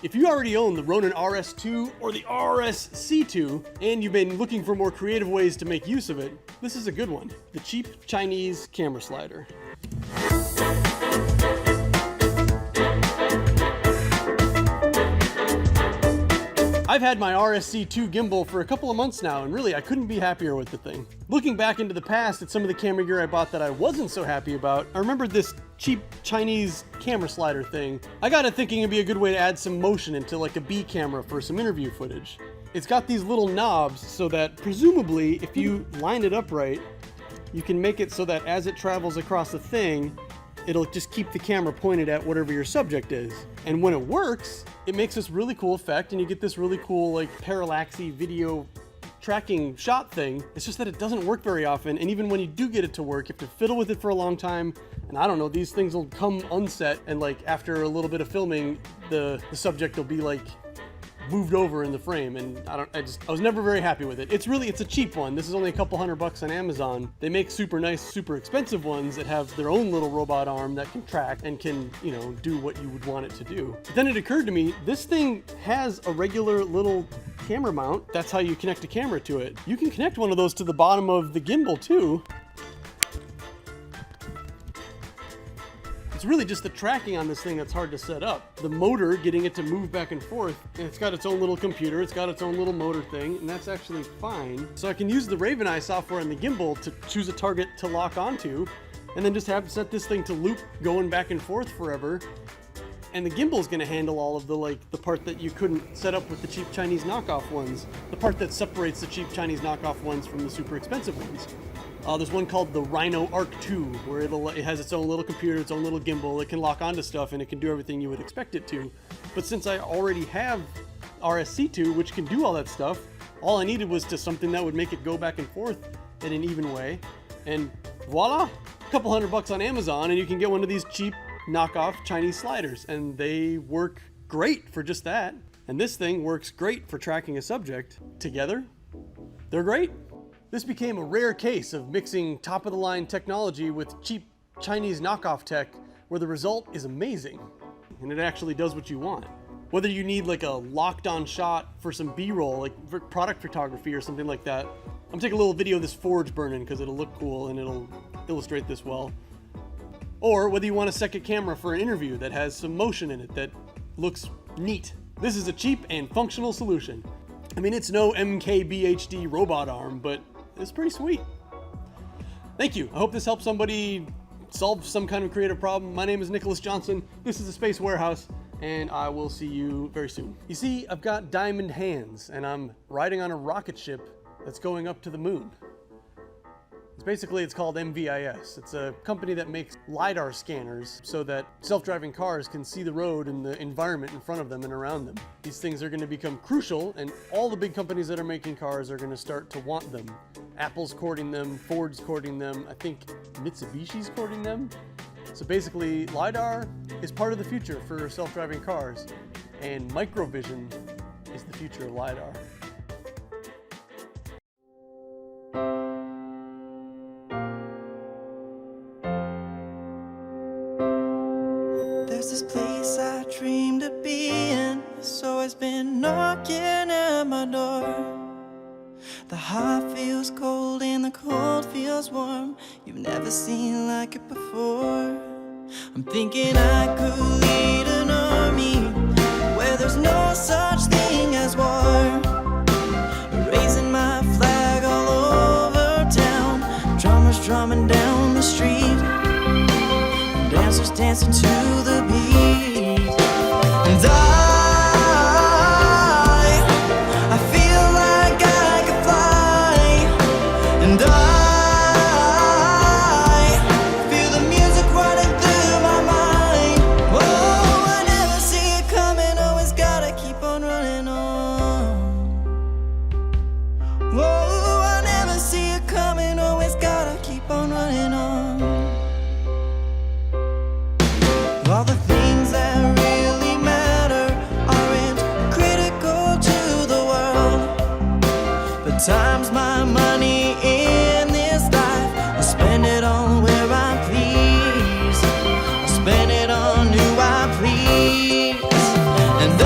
If you already own the Ronin RS2 or the RS-C2 and you've been looking for more creative ways to make use of it, this is a good one. The cheap Chinese camera slider. I've had my RS-C2 gimbal for a couple of months now, and really I couldn't be happier with the thing. Looking back into the past at some of the camera gear I bought that I wasn't so happy about, I remembered this cheap Chinese camera slider thing. I got it thinking it'd be a good way to add some motion into like a B camera for some interview footage. It's got these little knobs so that presumably if you line it up right, you can make it so that as it travels across the thing, it'll just keep the camera pointed at whatever your subject is. And when it works, it makes this really cool effect and you get this really cool like parallaxy video tracking shot thing. It's just that it doesn't work very often, and even when you do get it to work, you have to fiddle with it for a long time, and I don't know, these things will come unset, and like after a little bit of filming, the subject will be like moved over in the frame, and I was never very happy with it. It's a cheap one. This is only a couple $100 on Amazon. They make super nice, super expensive ones that have their own little robot arm that can track and can, you know, do what you would want it to do. But then it occurred to me, this thing has a regular little camera mount. That's how you connect a camera to it. You can connect one of those to the bottom of the gimbal too. It's really just the tracking on this thing that's hard to set up. The motor, getting it to move back and forth, and it's got its own little computer, it's got its own little motor thing, and that's actually fine. So I can use the Raven Eye software in the gimbal to choose a target to lock onto, and then just have set this thing to loop going back and forth forever. And the gimbal's gonna handle all of the part that you couldn't set up with the cheap Chinese knockoff ones. The part that separates the cheap Chinese knockoff ones from the super expensive ones. There's one called the Rhino Arc 2, where it has its own little computer, its own little gimbal. It can lock onto stuff and it can do everything you would expect it to. But since I already have RS-C2, which can do all that stuff, all I needed was just something that would make it go back and forth in an even way. And voila, a couple $100 on Amazon, and you can get one of these cheap knockoff Chinese sliders, and they work great for just that. And this thing works great for tracking a subject. Together, they're great. This became a rare case of mixing top-of-the-line technology with cheap Chinese knockoff tech, where the result is amazing, and it actually does what you want. Whether you need like a locked-on shot for some B-roll, like for product photography or something like that. I'm gonna take a little video of this forge burning because it'll look cool and it'll illustrate this well. Or whether you want a second camera for an interview that has some motion in it that looks neat. This is a cheap and functional solution. I mean, it's no MKBHD robot arm, but it's pretty sweet. Thank you. I hope this helps somebody solve some kind of creative problem. My name is Nicholas Johnson. This is the Space Warehouse, and I will see you very soon. You see, I've got diamond hands, and I'm riding on a rocket ship that's going up to the moon. It's called MVIS. It's a company that makes LiDAR scanners so that self-driving cars can see the road and the environment in front of them and around them. These things are going to become crucial, and all the big companies that are making cars are going to start to want them. Apple's courting them, Ford's courting them, I think Mitsubishi's courting them. So basically, LiDAR is part of the future for self-driving cars, and microvision is the future of LiDAR. There's this place I dreamed of being. It's always been knocking at my door. The hot feels cold and the cold feels warm. You've never seen like it before. I'm thinking I could lead an army where there's no such thing as war. Raising my flag all over town. Drummers drumming down the street. Dancers dancing to the beat. And I feel like I could fly. And I feel the music running through my mind. Whoa, I never see it coming. Always gotta keep on running on. Whoa, I never see it coming. Always gotta keep on running on. All the things that really matter aren't critical to the world. But time's my money in this life. I spend it on where I please. I spend it on who I please. And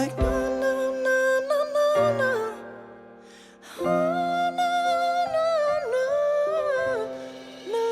like no, no, no, no, no, no. Oh, no, no, no, no.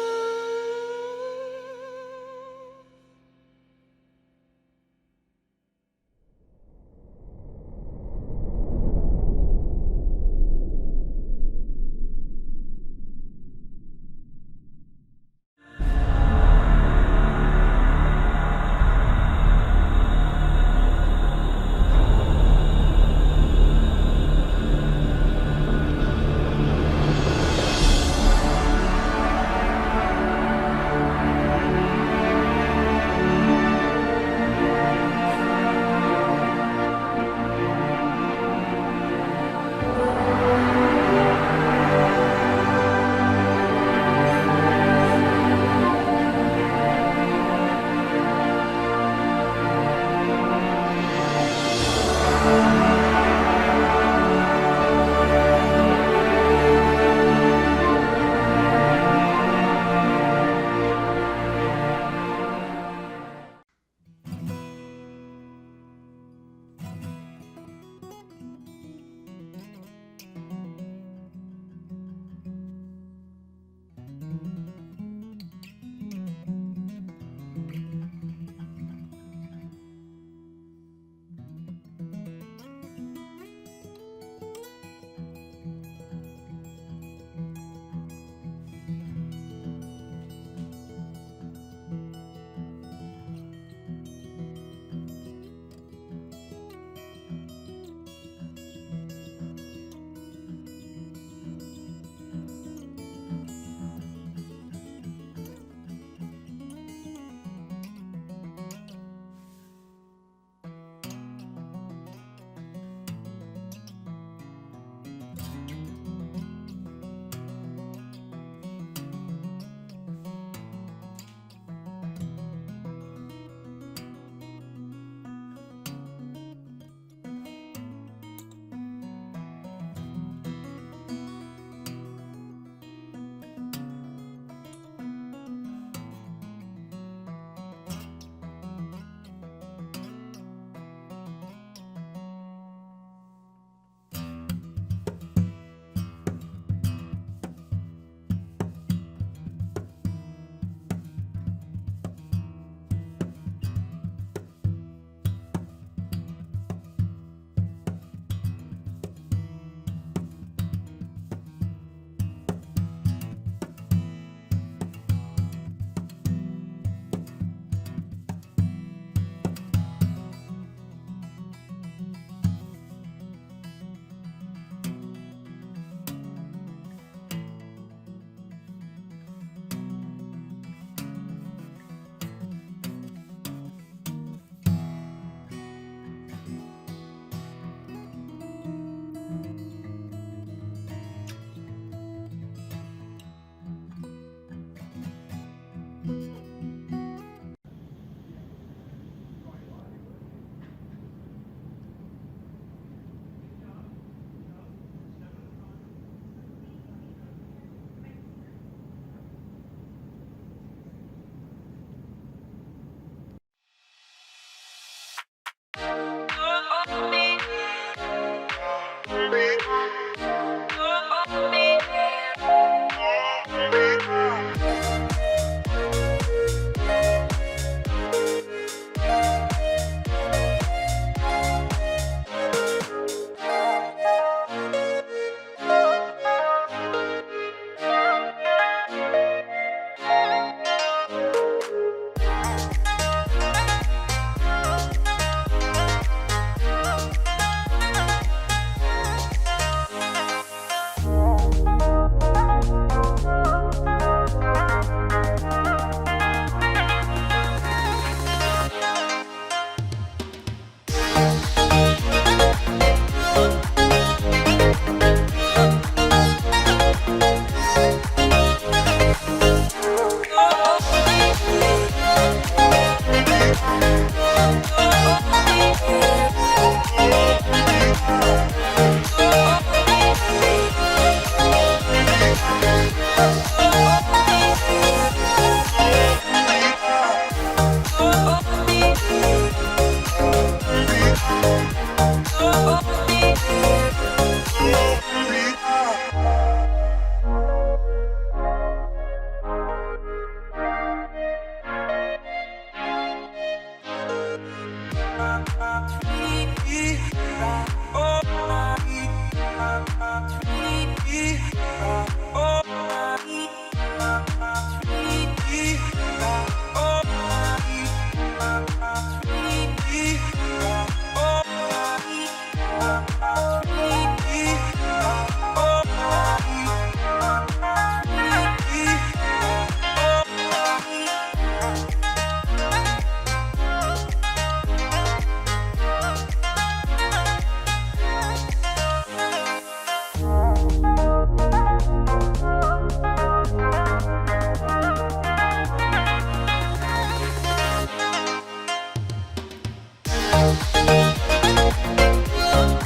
love.